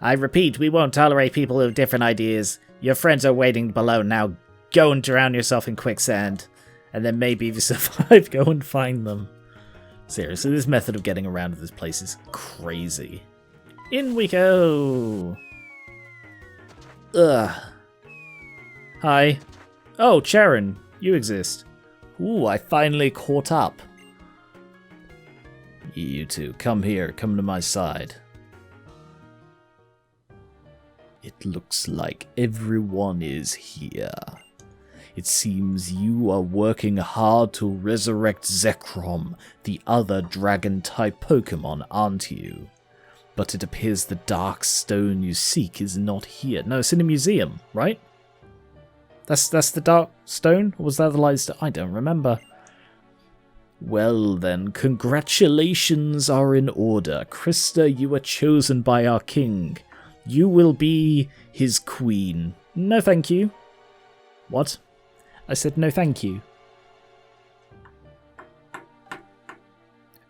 I repeat, we won't tolerate people with different ideas. Your friends are waiting below now. Go and drown yourself in quicksand. And then maybe if you survive, go and find them. Seriously, this method of getting around this place is crazy. In we go! Ugh. Hi. Oh, Charon, you exist. Ooh, I finally caught up. You two, come here, come to my side. It looks like everyone is here. It seems you are working hard to resurrect Zekrom, the other dragon-type Pokémon, aren't you? But it appears the dark stone you seek is not here. No, it's in a museum, right? That's the dark stone? Or was that the light stone? I don't remember. Well then, congratulations are in order. Krista, you are chosen by our king. You will be his queen. No thank you. What? I said no thank you.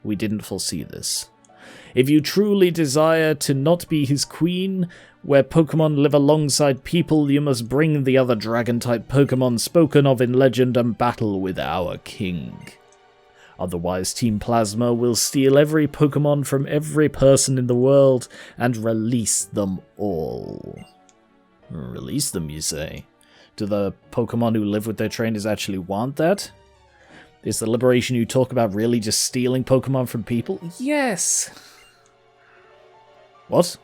We didn't foresee this. If you truly desire to not be his queen, where Pokemon live alongside people, you must bring the other dragon-type Pokemon spoken of in legend and battle with our king. Otherwise, Team Plasma will steal every Pokemon from every person in the world and release them all. Release them, you say? Do the Pokemon who live with their trainers actually want that? Is the liberation you talk about really just stealing Pokemon from people? Yes! What?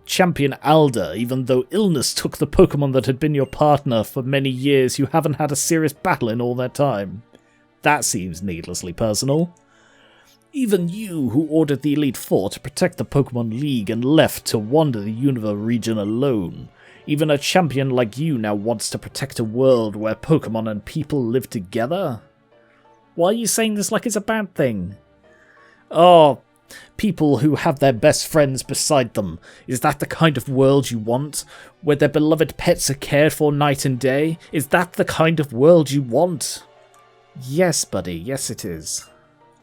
Champion Alder, even though illness took the Pokemon that had been your partner for many years, you haven't had a serious battle in all that time. That seems needlessly personal. Even you, who ordered the Elite Four to protect the Pokemon League and left to wander the Unova region alone. Even a champion like you now wants to protect a world where Pokemon and people live together? Why are you saying this like it's a bad thing? Oh, people who have their best friends beside them. Is that the kind of world you want? Where their beloved pets are cared for night and day? Is that the kind of world you want? Yes, buddy, yes it is.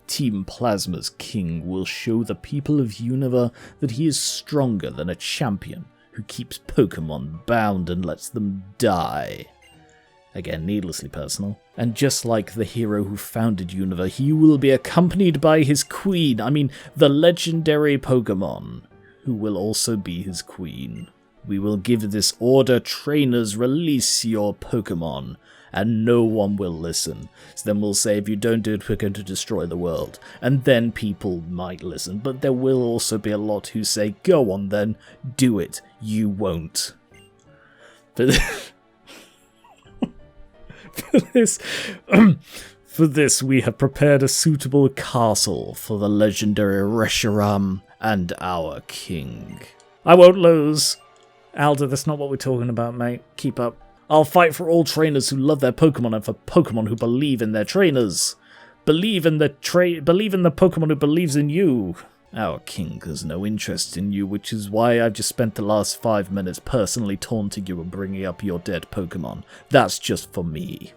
Team Plasma's king will show the people of Unova that he is stronger than a champion who keeps Pokemon bound and lets them die. Again, needlessly personal. And just like the hero who founded Unova, he will be accompanied by his queen, the legendary Pokemon, who will also be his queen. We will give this order: trainers, release your Pokemon. And no one will listen. So then we'll say, if you don't do it, we're going to destroy the world. And then people might listen. But there will also be a lot who say, go on then, do it. You won't. For this, we have prepared a suitable castle for the legendary Reshiram and our king. I won't lose. Alder, that's not what we're talking about, mate. Keep up. I'll fight for all trainers who love their Pokemon and for Pokemon who believe in their trainers. Believe in the Pokemon who believes in you. Our king has no interest in you, which is why I've just spent the last 5 minutes personally taunting you and bringing up your dead Pokemon. That's just for me.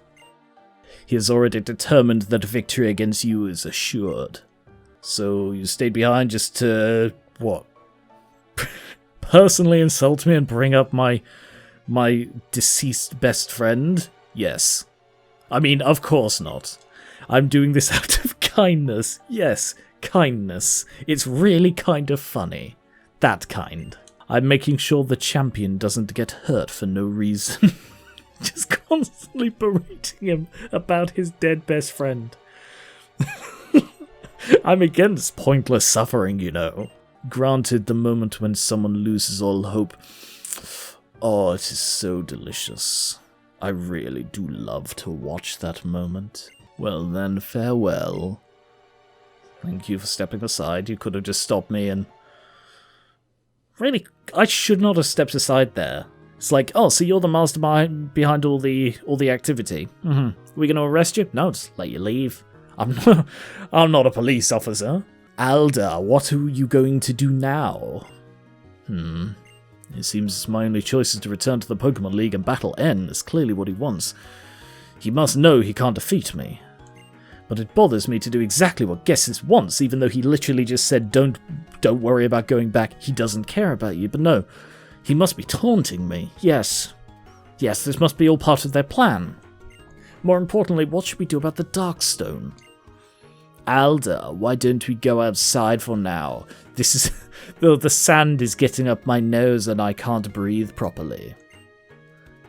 He has already determined that victory against you is assured. So you stayed behind just to, what? Personally insult me and bring up my deceased best friend? Yes. Of course not. I'm doing this out of kindness. Yes, kindness. It's really kind of funny. That kind. I'm making sure the champion doesn't get hurt for no reason. Just constantly berating him about his dead best friend. I'm against pointless suffering, you know. Granted, the moment when someone loses all hope... Oh, it is so delicious. I really do love to watch that moment. Well then, farewell. Thank you for stepping aside. You could have just stopped me and... Really, I should not have stepped aside there. It's like, oh, so you're the mastermind behind all the activity. Are we going to arrest you? No, just let you leave. I'm not a police officer. Alder, what are you going to do now? It seems my only choice is to return to the Pokemon League and battle N. Is clearly what he wants. He must know he can't defeat me. But it bothers me to do exactly what Ghetsis wants, even though he literally just said, don't worry about going back, he doesn't care about you. But no, he must be taunting me. Yes, this must be all part of their plan. More importantly, what should we do about the Darkstone? Alda, why don't we go outside for now? This is... the sand is getting up my nose and I can't breathe properly.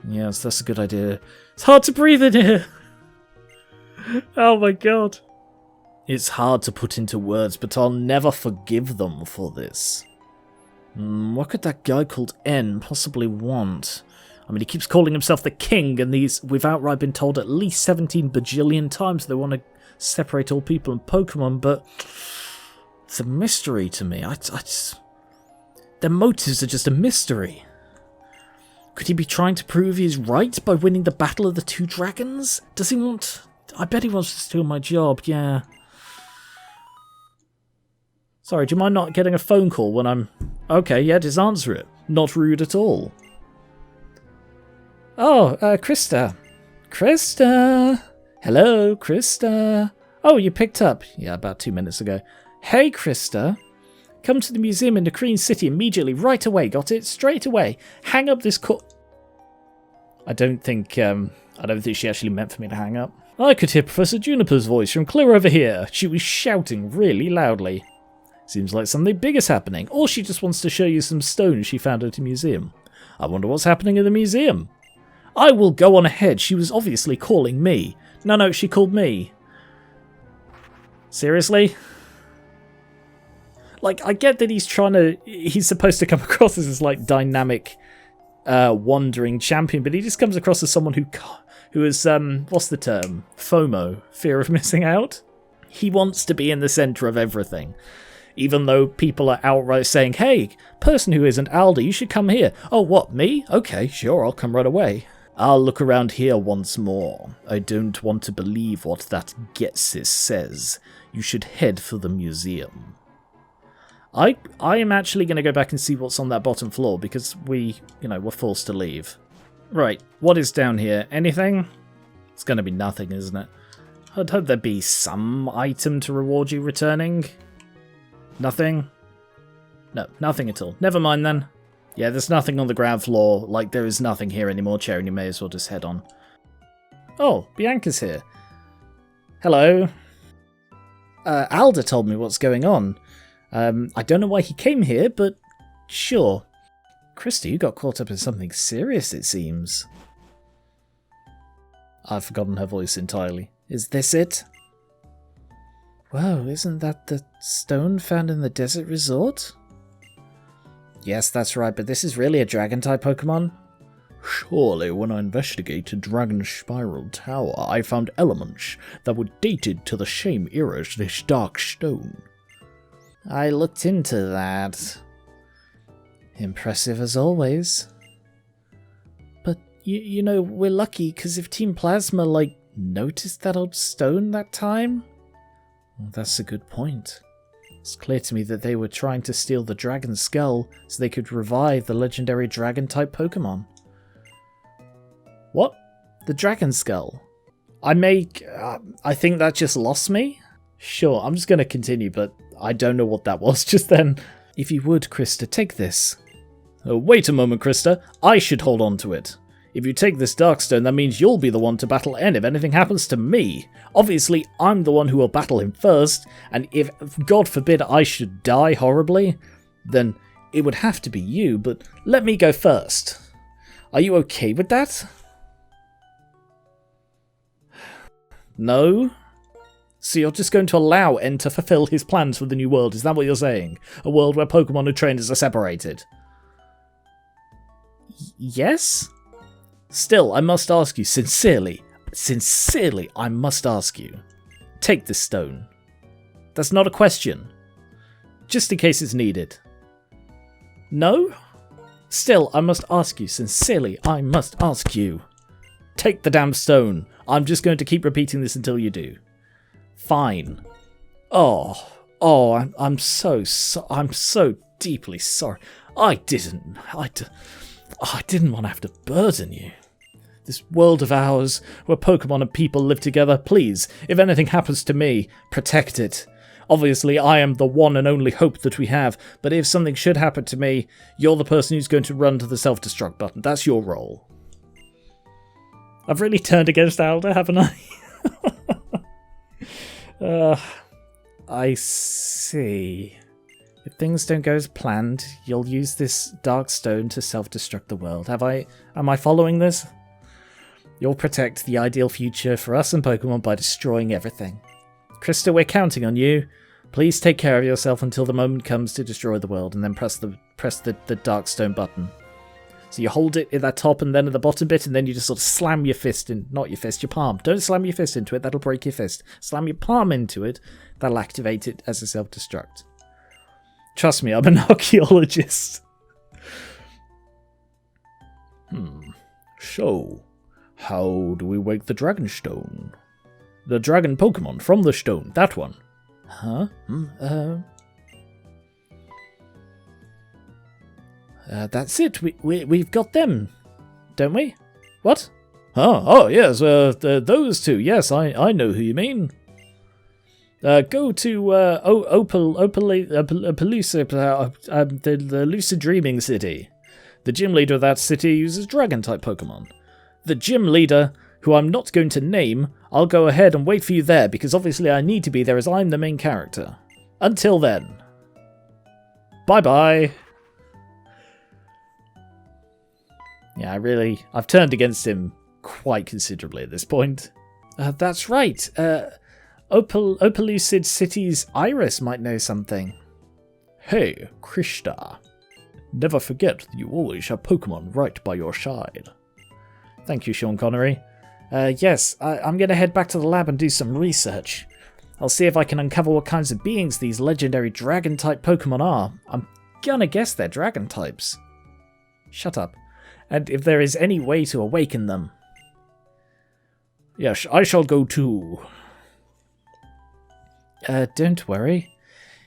Yes, that's a good idea. It's hard to breathe in here! Oh my god. It's hard to put into words, but I'll never forgive them for this. What could that guy called N possibly want? I mean, he keeps calling himself the king, and we've outright been told at least 17 bajillion times they want to separate all people and Pokemon, but it's a mystery to me. Their motives are just a mystery. Could he be trying to prove he's right by winning the battle of the two dragons? Does he want... I bet he wants to steal my job, yeah. Sorry, do you mind not getting a phone call when I'm... Okay, yeah, just answer it. Not rude at all. Oh, Krista. Krista! Hello, Krista. Oh, you picked up. Yeah, about 2 minutes ago. Hey, Krista. Come to the museum in the Green City immediately, right away, got it? Straight away. Hang up this call. I don't think she actually meant for me to hang up. I could hear Professor Juniper's voice from clear over here. She was shouting really loudly. Seems like something big is happening, or she just wants to show you some stones she found at a museum. I wonder what's happening in the museum. I will go on ahead. She was obviously calling me. No, she called me. Seriously? Like, I get that he's supposed to come across as this, like, dynamic, wandering champion, but he just comes across as someone who is, what's the term? FOMO. Fear of missing out? He wants to be in the centre of everything. Even though people are outright saying, hey, person who isn't Alda, you should come here. Oh, what, me? Okay, sure, I'll come right away. I'll look around here once more. I don't want to believe what that Ghetsis says. You should head for the museum. I am actually going to go back and see what's on that bottom floor, because we're forced to leave. Right, what is down here? Anything? It's going to be nothing, isn't it? I'd hope there'd be some item to reward you returning. Nothing? No, nothing at all. Never mind then. Yeah, there's nothing on the ground floor. Like, there is nothing here anymore, Cherry. You may as well just head on. Oh, Bianca's here. Hello. Alda told me what's going on. I don't know why he came here, but sure. Krista, you got caught up in something serious, it seems. I've forgotten her voice entirely. Is this it? Whoa, isn't that the stone found in the desert resort? Yes, that's right, but this is really a dragon-type Pokemon? Surely, when I investigated Dragon Spiral Tower, I found elements that were dated to the same era as this dark stone. I looked into that. Impressive as always. But, you know, we're lucky, because if Team Plasma, noticed that old stone that time? Well, that's a good point. It's clear to me that they were trying to steal the Dragon Skull so they could revive the legendary Dragon-type Pokemon. What? The Dragon Skull? I think that just lost me? Sure, I'm just going to continue, but I don't know what that was just then. If you would, Krista, take this. Oh, wait a moment, Krista. I should hold on to it. If you take this Darkstone, that means you'll be the one to battle N if anything happens to me. Obviously, I'm the one who will battle him first, and if, God forbid, I should die horribly, then it would have to be you, but let me go first. Are you okay with that? No? So you're just going to allow N to fulfill his plans for the new world, is that what you're saying? A world where Pokemon and trainers are separated? Yes? Still, I must ask you, sincerely, I must ask you. Take this stone. That's not a question. Just in case it's needed. No? Still, I must ask you, sincerely, I must ask you. Take the damn stone. I'm just going to keep repeating this until you do. Fine. I'm so deeply sorry. I didn't want to have to burden you. This world of ours, where Pokemon and people live together, please, if anything happens to me, protect it. Obviously, I am the one and only hope that we have, but if something should happen to me, you're the person who's going to run to the self-destruct button. That's your role. I've really turned against Alda, haven't I? I see. If things don't go as planned, you'll use this dark stone to self-destruct the world. Am I following this? You'll protect the ideal future for us and Pokemon by destroying everything. Krista, we're counting on you. Please take care of yourself until the moment comes to destroy the world, and then press the dark stone button. So you hold it at that top and then at the bottom bit, and then you just sort of slam your fist in, not your fist, your palm. Don't slam your fist into it, that'll break your fist. Slam your palm into it, that'll activate it as a self-destruct. Trust me, I'm an archaeologist. So, how do we wake the Dragon Stone? The Dragon Pokemon from the stone, that one. Huh? That's it. We've got them, don't we? What? Oh yes, those two. Yes, I know who you mean. Go to the Lucid Dreaming City. The gym leader of that city uses Dragon-type Pokemon. The gym leader, who I'm not going to name, I'll go ahead and wait for you there, because obviously I need to be there as I'm the main character. Until then. Bye-bye. Yeah, I've turned against him quite considerably at this point. That's right. Opalucid City's Iris might know something. Hey, Krista. Never forget that you always have Pokemon right by your side. Thank you, Sean Connery. Yes, I'm going to head back to the lab and do some research. I'll see if I can uncover what kinds of beings these legendary Dragon-type Pokemon are. I'm gonna guess they're Dragon types. Shut up. And if there is any way to awaken them. Yes, I shall go too. Don't worry.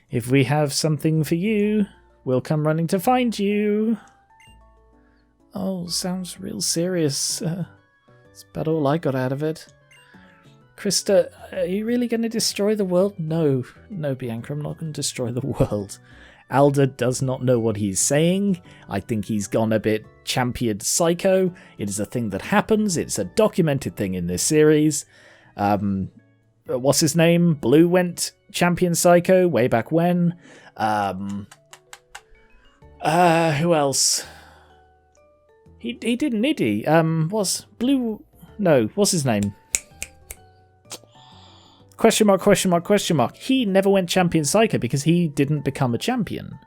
If we have something for you, we'll come running to find you. Oh, sounds real serious. It's about all I got out of it. Krista, are you really going to destroy the world? No, Bianca, I'm not going to destroy the world. Alda does not know what he's saying. I think he's gone a bit champion psycho. It is a thing that happens. It's a documented thing in this series. What's his name? Blue went champion psycho way back when. Who else? He didn't, did he? Was Blue... No, what's his name? Question mark, question mark, question mark. He never went champion psycho because he didn't become a champion.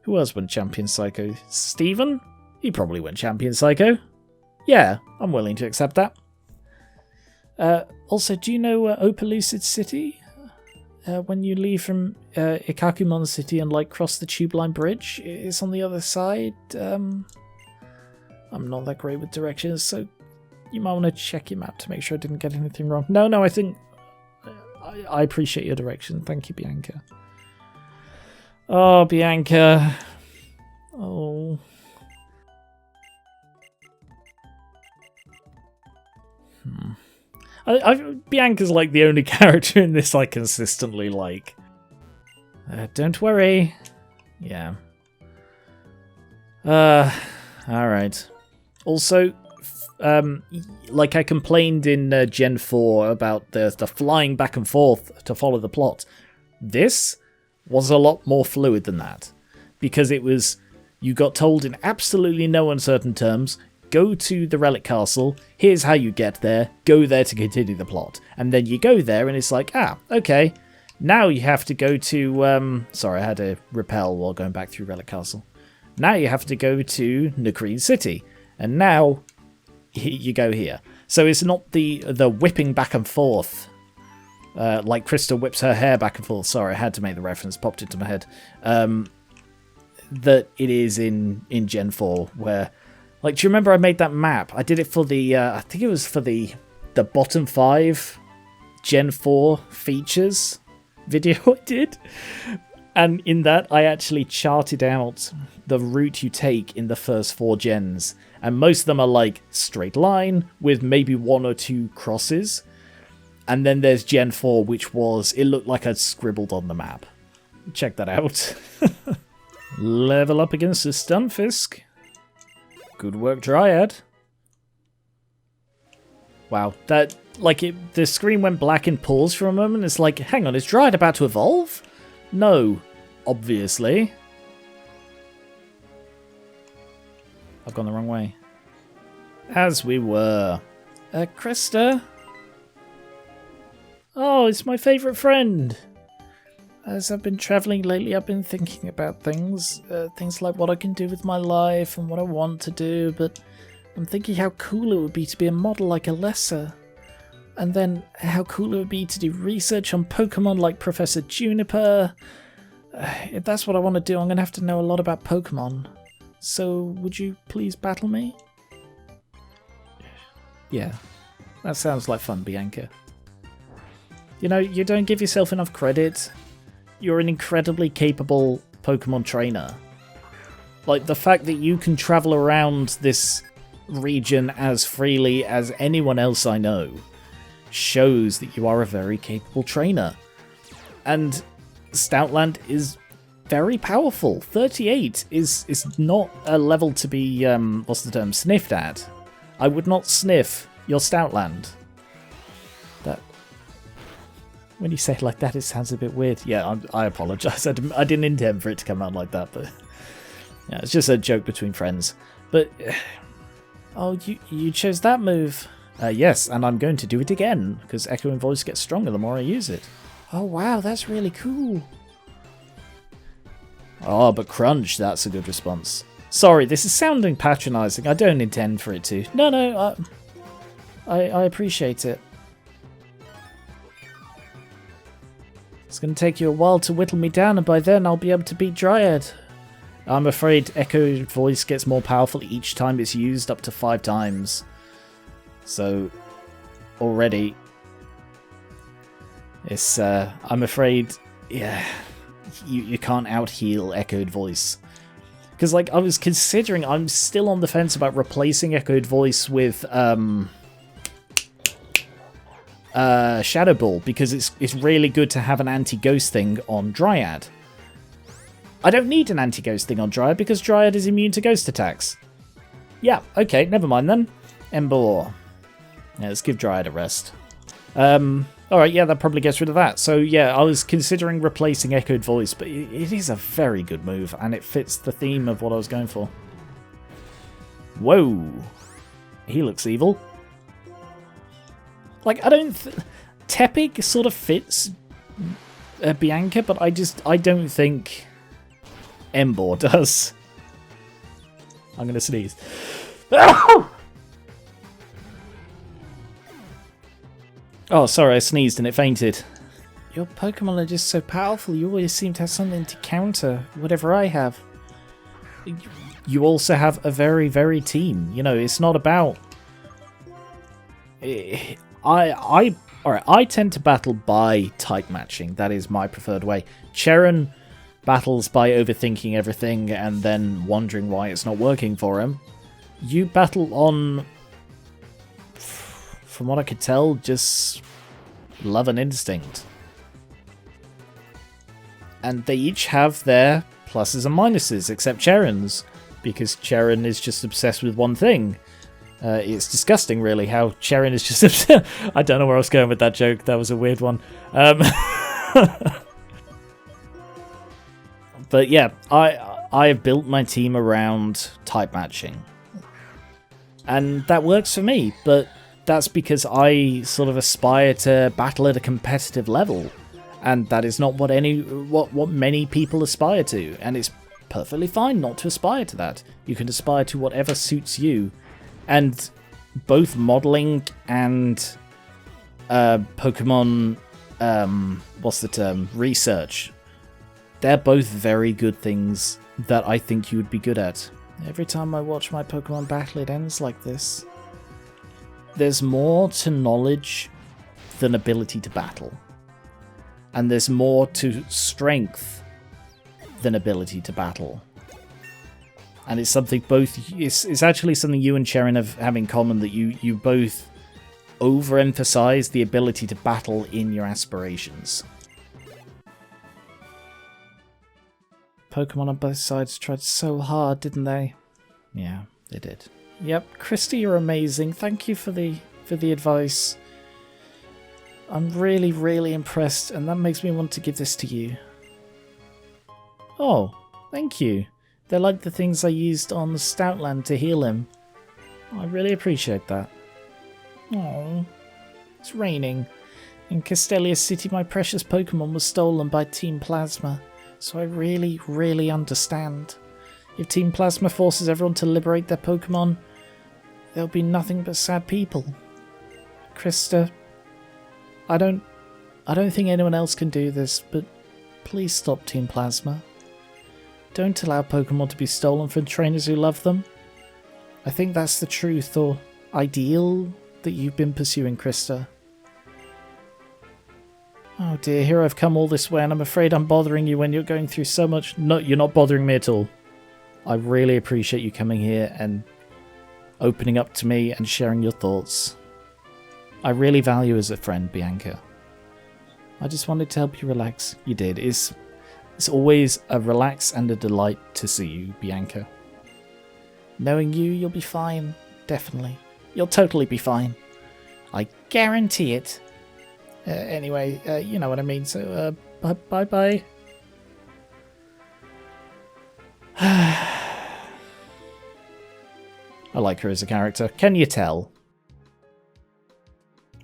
Who else went champion psycho? Steven? He probably went champion psycho. Yeah, I'm willing to accept that. Also, do you know Opalucid City? When you leave from Ikakumon City and cross the tube line bridge, it's on the other side. I'm not that great with directions, so you might want to check your map to make sure I didn't get anything wrong. No, I think I appreciate your direction. Thank you, Bianca. Oh, Bianca. Oh. Bianca's the only character in this I consistently like. Don't worry. Yeah. Alright. Also, I complained in Gen 4 about the flying back and forth to follow the plot. This was a lot more fluid than that. Because it was, you got told in absolutely no uncertain terms, go to the Relic Castle, here's how you get there, go there to continue the plot. And then you go there and it's okay, now you have to go to, sorry, I had to repel while going back through Relic Castle. Now you have to go to Nukreed City, and now you go here. So it's not the whipping back and forth, like Krista whips her hair back and forth, sorry, I had to make the reference, popped into my head, that it is in Gen 4, where... do you remember I made that map? I did it for the, I think it was for the bottom 5 Gen 4 features video I did. And in that, I actually charted out the route you take in the first 4 gens. And most of them are like straight line with maybe 1 or 2 crosses. And then there's Gen 4, which it looked like I'd scribbled on the map. Check that out. Level up against the Stunfisk. Good work, Dryad. Wow, that, the screen went black and paused for a moment. It's like, hang on, is Dryad about to evolve? No, obviously. I've gone the wrong way. As we were. Krista? Oh, it's my favourite friend. As I've been travelling lately, I've been thinking about things. Things like what I can do with my life and what I want to do, but I'm thinking how cool it would be to be a model like Alessa. And then how cool it would be to do research on Pokemon like Professor Juniper. If that's what I want to do, I'm going to have to know a lot about Pokemon. So, would you please battle me? Yeah, that sounds like fun, Bianca. You know, you don't give yourself enough credit. You're an incredibly capable Pokemon trainer. Like, the fact that you can travel around this region as freely as anyone else I know shows that you are a very capable trainer. And Stoutland is very powerful. 38 is not a level to be, sniffed at. I would not sniff your Stoutland. That, when you say it like that, it sounds a bit weird. Yeah, I apologise. I didn't intend for it to come out like that, but yeah, it's just a joke between friends. But oh, you chose that move. Yes, and I'm going to do it again because Echoing Voice gets stronger the more I use it. Oh wow, that's really cool. Oh, but Crunch, that's a good response. Sorry, this is sounding patronising. I don't intend for it to. No, I appreciate it. It's going to take you a while to whittle me down, and by then I'll be able to beat Dryad. I'm afraid Echo Voice gets more powerful each time it's used, up to 5 times. So, already, it's, I'm afraid, yeah, you can't out-heal Echoed Voice. Because, like, I was considering, I'm still on the fence about replacing Echoed Voice with, Shadow Ball, because it's really good to have an anti-ghost thing on Dryad. I don't need an anti-ghost thing on Dryad, because Dryad is immune to ghost attacks. Yeah, okay, never mind then. Ember. Yeah, let's give Dryad a rest. Alright, yeah, that probably gets rid of that. So yeah, I was considering replacing Echoed Voice, but it is a very good move, and it fits the theme of what I was going for. Whoa! He looks evil. Like, I don't... Tepig sort of fits Bianca, but I don't think Ember does. I'm gonna sneeze. Oh, sorry, I sneezed and it fainted. Your Pokemon are just so powerful, you always seem to have something to counter whatever I have. You also have a very, very team. You know, it's not about... I tend to battle by type matching. That is my preferred way. Cheran battles by overthinking everything and then wondering why it's not working for him. You battle on... From what I could tell, just love and instinct. And they each have their pluses and minuses, except Cheran's, because Cheran is just obsessed with one thing. It's disgusting, really, how Cheran is just obsessed. I don't know where I was going with that joke. That was a weird one. But yeah, I have built my team around type matching. And that works for me, but that's because I sort of aspire to battle at a competitive level, and that is not what many people aspire to, and it's perfectly fine not to aspire to that. You can aspire to whatever suits you, and both modeling and Pokemon, research, they're both very good things that I think you would be good at. Every time I watch my Pokemon battle, it ends like this. There's more to knowledge than ability to battle. And there's more to strength than ability to battle. And it's something it's actually something you and Sharon have in common, that you both overemphasize the ability to battle in your aspirations. Pokemon on both sides tried so hard, didn't they? Yeah, they did. Yep, Christy, you're amazing. Thank you for the advice. I'm really, really impressed, and that makes me want to give this to you. Oh, thank you. They're like the things I used on the Stoutland to heal him. I really appreciate that. Oh, it's raining. In Castelia City, my precious Pokemon was stolen by Team Plasma, so I really, really understand. If Team Plasma forces everyone to liberate their Pokemon, there'll be nothing but sad people. Krista, I don't think anyone else can do this, but please stop Team Plasma. Don't allow Pokemon to be stolen from trainers who love them. I think that's the truth or ideal that you've been pursuing, Krista. Oh dear, here I've come all this way and I'm afraid I'm bothering you when you're going through so much. No, you're not bothering me at all. I really appreciate you coming here and opening up to me and sharing your thoughts. I really value you as a friend, Bianca. I just wanted to help you relax. You did. It's always a relax and a delight to see you, Bianca. Knowing you, you'll be fine. Definitely. You'll totally be fine. I guarantee it. Anyway, you know what I mean, so bye-bye. I like her as a character. Can you tell?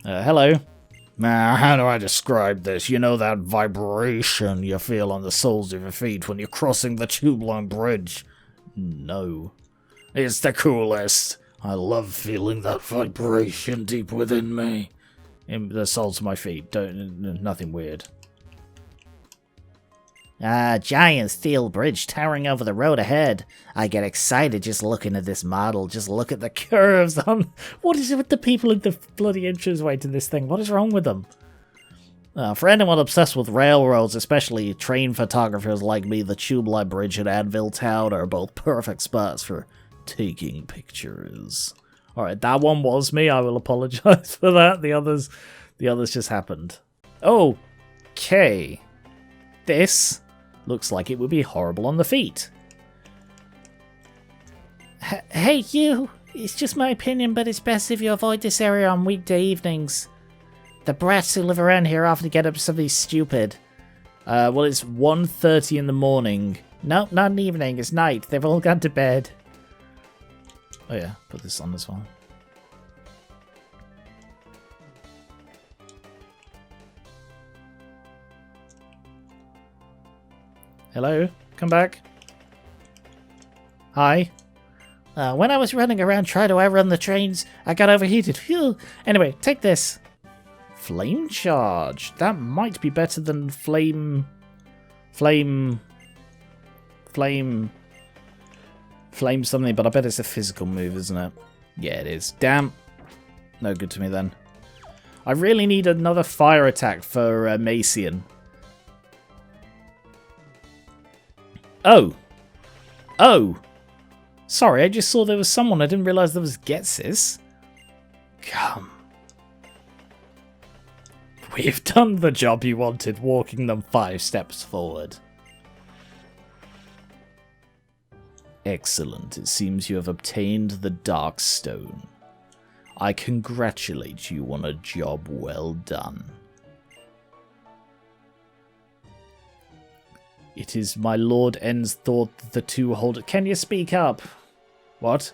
Hello. Now, how do I describe this? You know that vibration you feel on the soles of your feet when you're crossing the tube-line bridge? No. It's the coolest. I love feeling that vibration deep within me. In the soles of my feet. Nothing weird. Giant steel bridge towering over the road ahead. I get excited just looking at this model. Just look at the curves on... What is it with the people in the bloody entranceway to this thing? What is wrong with them? For anyone obsessed with railroads, especially train photographers like me, the Tube Line Bridge and Anvil Town are both perfect spots for taking pictures. Alright, that one was me. I will apologize for that. The others just happened. Okay. This looks like it would be horrible on the feet. Hey, you! It's just my opinion, but it's best if you avoid this area on weekday evenings. The brats who live around here often get up to something stupid. Well, it's 1:30 in the morning. No, not an evening, it's night. They've all gone to bed. Oh yeah, put this on as well. Hello? Come back. Hi. When I was running around trying to outrun the trains, I got overheated. Phew. Anyway, take this. Flame charge. That might be better than flame something, but I bet it's a physical move, isn't it? Yeah, it is. Damn. No good to me then. I really need another fire attack for Macian. Oh. Sorry, I just saw there was someone. I didn't realise there was Ghetsis. Come. We've done the job you wanted, walking them 5 steps forward. Excellent. It seems you have obtained the Dark Stone. I congratulate you on a job well done. It is my Lord N's thought that the two hold... Can you speak up? What?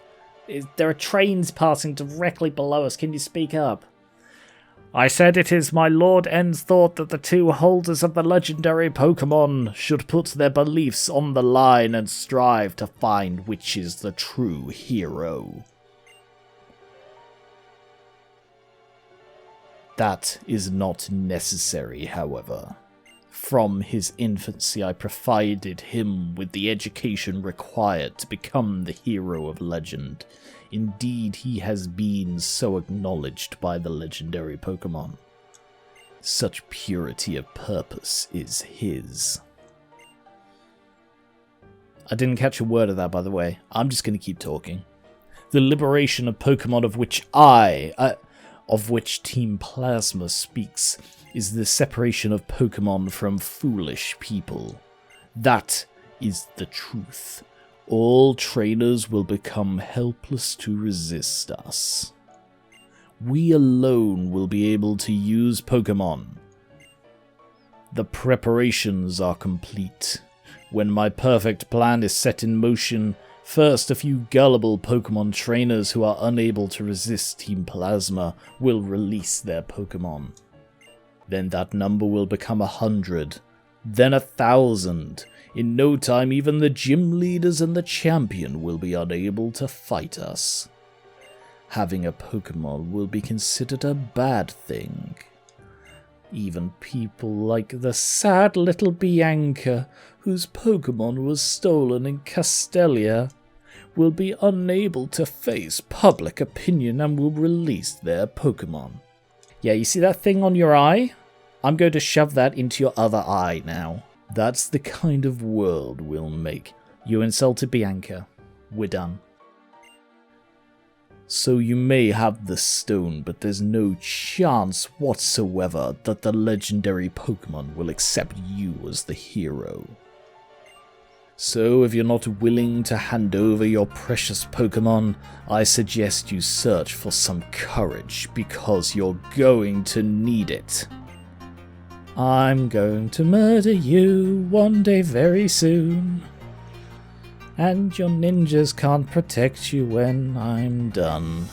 There are trains passing directly below us. Can you speak up? I said it is my Lord N's thought that the two holders of the legendary Pokemon should put their beliefs on the line and strive to find which is the true hero. That is not necessary, however. From his infancy, I provided him with the education required to become the hero of legend. Indeed, he has been so acknowledged by the legendary Pokemon. Such purity of purpose is his. I didn't catch a word of that, by the way. I'm just going to keep talking. The liberation of Pokemon of which Team Plasma speaks, is the separation of Pokemon from foolish people. That is the truth. All trainers will become helpless to resist us. We alone will be able to use Pokemon. The preparations are complete. When my perfect plan is set in motion, first a few gullible Pokemon trainers who are unable to resist Team Plasma will release their Pokemon. Then that number will become 100, then 1,000. In no time, even the gym leaders and the champion will be unable to fight us. Having a Pokemon will be considered a bad thing. Even people like the sad little Bianca, whose Pokemon was stolen in Castelia, will be unable to face public opinion and will release their Pokemon. Yeah, you see that thing on your eye? I'm going to shove that into your other eye now. That's the kind of world we'll make. You insulted Bianca. We're done. So you may have the stone, but there's no chance whatsoever that the legendary Pokemon will accept you as the hero. So if you're not willing to hand over your precious Pokemon, I suggest you search for some courage, because you're going to need it. I'm going to murder you one day very soon. And your ninjas can't protect you when I'm done.